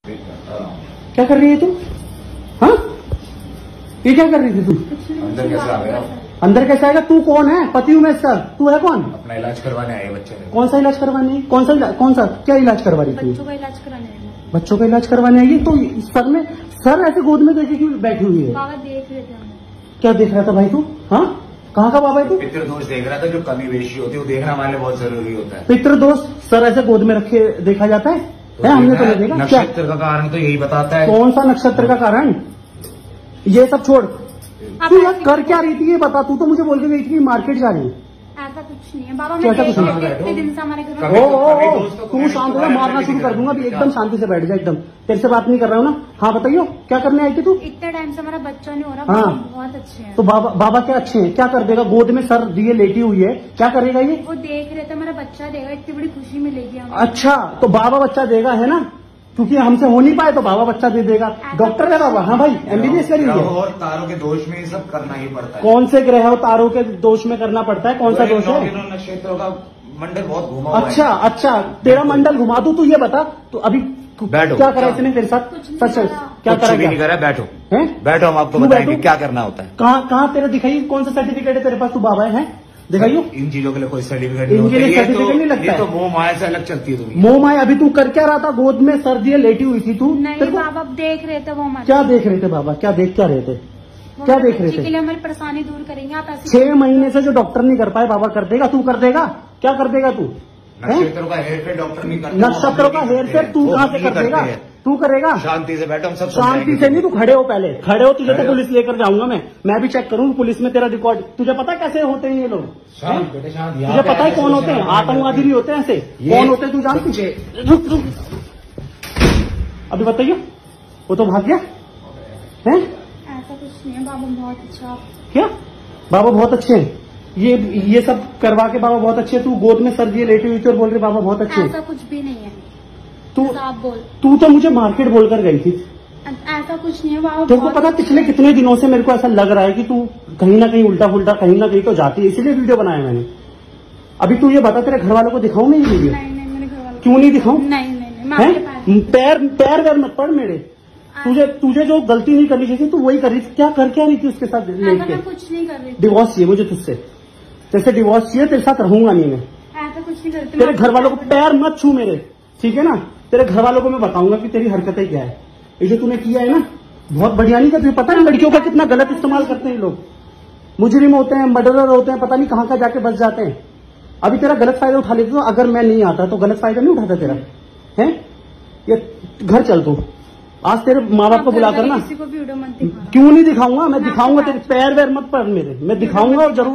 क्या कर रही है तू? हाँ, ये क्या कर रही थी तू? अंदर कैसे आ गया? अंदर कैसे आएगा? तू कौन है? पति हूँ मैं इसका। तू है कौन? अपना इलाज करवाने आए बच्चे ने। कौन सा इलाज करवाने? कौन सा क्या इलाज करवा रही थी? बच्चों का इलाज कराने आए हैं। बच्चों का इलाज करवाने आई? तो सर में सर ऐसे गोद में देखे क्यों बैठी हुई है? बाबा देख रहे थे हमें। क्या देख रहा था भाई तू? हाँ, कहाँ का बाबा है तू? पितृदोष देख रहा था, जो कमी बेशी होती है वो देखना हमारे लिए बहुत जरूरी होता है। पितृदोष सर ऐसे गोद में रखे देखा जाता है? हमने तो नहीं देखा। नक्षत्र का कारण तो यही बताता है। कौन सा नक्षत्र का कारण? ये सब छोड़, तू यार कर क्या रही थी ये बता। तू तो मुझे बोल के गई थी मार्केट जा रही है। ऐसा कुछ नहीं है बाबा, क्या मैं कुछ नहीं देख इतने दिन से हमारे घर कभी- ओ, तू शांत हो जा, मारना शुरू कर दूंगा अभी। एकदम शांति से बैठ जा, एकदम तेरे से बात नहीं कर रहा हूँ ना। हाँ बताइयो, क्या करने आई थी तू? इतने टाइम से हमारा बच्चा नहीं हो रहा। हाँ। बाबा बहुत अच्छे हैं। तो बाबा क्या अच्छे हैं? क्या कर देगा? गोद में सर दिए लेटी हुई है, क्या करेगा ये? वो देख रहे थे हमारा बच्चा देगा, इतनी बड़ी खुशी मिलेगी हमें। अच्छा, तो बाबा बच्चा देगा है ना, क्योंकि हमसे हो नहीं पाए तो बाबा बच्चा दे देगा। डॉक्टर है बाबा? हाँ भाई, MBBS करी ग्रह है। और तारों के दोष में ये सब करना ही पड़ता है। कौन से ग्रह और तारों के दोष में करना पड़ता है? कौन सा दोष है? नक्षत्रों का मंडल बहुत घुमा हुआ है। अच्छा, तेरा मंडल घुमा दूं? तू ये बता, तो अभी बैठो। क्या करा इसने तेरे साथ? कुछ नहीं सच करा। क्या कुछ करा? भी नहीं करा, बैठो हैं? बैठो, हम आपको क्यों बताएंगे बैठो? क्या करना होता है। कहाँ तेरा दिखाइए, कौन सा सर्टिफिकेट है तेरे पास? तू बाबा है? दिखाइयो। इन चीजों के लिए कोई सर्टिफिकेट इनके लिए सर्टिफिकेट नहीं लगता ये है। तो मोह माया से अलग चलती है दुनिया। मोह माया। अभी तू कर क्या रहा था? गोद में सर दिए लेटी हुई थी तू? नहीं तेरे को बाबा, देख रहे थे वो हमारे। क्या देख रहे थे बाबा? क्या देख क्या रहे थे? वो क्या हमारे देख रहे बच्चे थे? के लिए हमारी परेशानी दूर करेंगे आप ऐसे। 6 महीने से जो डॉक्टर नहीं कर पाए बाबा कर देगा? तू कर देगा? क्या कर देगा तू? हैं? नक्षत्रों का हेरफेर डॉक्टर नहीं करता। नक्षत्रों का हेर फेर तू कहाँ से कर देगा? तू करेगा? शांति से बैठो, हम सब शांति समझाएंगे। से नहीं, तू खड़े हो, पहले खड़े हो। तुझे खड़े तो हो। पुलिस लेकर जाऊंगा मैं भी चेक करूंगा पुलिस में तेरा रिकॉर्ड। तुझे पता कैसे होते हैं ये लोग? शांत हैं? बेटे, शांत। तुझे पता है कौन होते हैं? आतंकवादी भी होते हैं ऐसे। कौन होते हैं तू जानती? रुक, अभी बताइए। वो तो भाग गया है? ऐसा कुछ नहीं है बाबा, बहुत अच्छा। क्या बाबा बहुत अच्छे हैं? ये सब करवा के बाबा बहुत अच्छे हैं। तू गोद में सर दिए लेटी हुई थी और बोल रही बाबा बहुत अच्छे हैं। ऐसा कुछ भी नहीं है। तू ऐसा आप बोल। तू तो मुझे मार्केट बोलकर गई थी। ऐसा कुछ नहीं है बाबा। तेरे को पता पिछले कितने दिनों से मेरे को ऐसा लग रहा है कि तू कहीं ना कहीं उल्टा फुल्टा कहीं ना कहीं तो जाती है, इसीलिए वीडियो बनाया मैंने। अभी तू ये बता, तेरे घर वालों को दिखाऊं मैं ये वीडियो? नहीं मेरे घर वालों। क्यों नहीं दिखाऊं? नहीं मैं आपके पास। पैर वैर मत पड़ मेरे। तुझे जो गलती नहीं करनी चाहिए तू वही कर रही थी। क्या रही थी उसके साथ ऐसा लेके? मैं कुछ नहीं कर रही थी। डिवोर्स चाहिए मुझे तुझसे। जैसे डिवोर्स चाहिए, तेरे साथ रहूंगा नहीं मैं। ऐसा कुछ नहीं करती। तेरे घर वालों को पैर मत छू मेरे, ठीक है ना? तेरे घर वालों को मैं बताऊंगा कि तेरी हरकतें क्या है। ये जो तूने किया है ना, बहुत बढ़िया नहीं कर। तुझे पता है लड़कियों का कितना गलत इस्तेमाल करते हैं लोग? मुजरिम होते हैं, मर्डरर होते हैं, पता नहीं कहाँ का जाके बच जाते हैं। अभी तेरा गलत फायदा उठा लेते। तो अगर मैं नहीं आता तो गलत फायदा नहीं उठाता तेरा? है ये घर चल तू आज तेरे माँ बाप को बुलाकर ना। किसी को भी वीडियो मत दिखाना। क्यों नहीं दिखाऊंगा? मैं दिखाऊंगा। तेरे पैर वैर मत पड़ मेरे, मैं दिखाऊंगा और जरूर।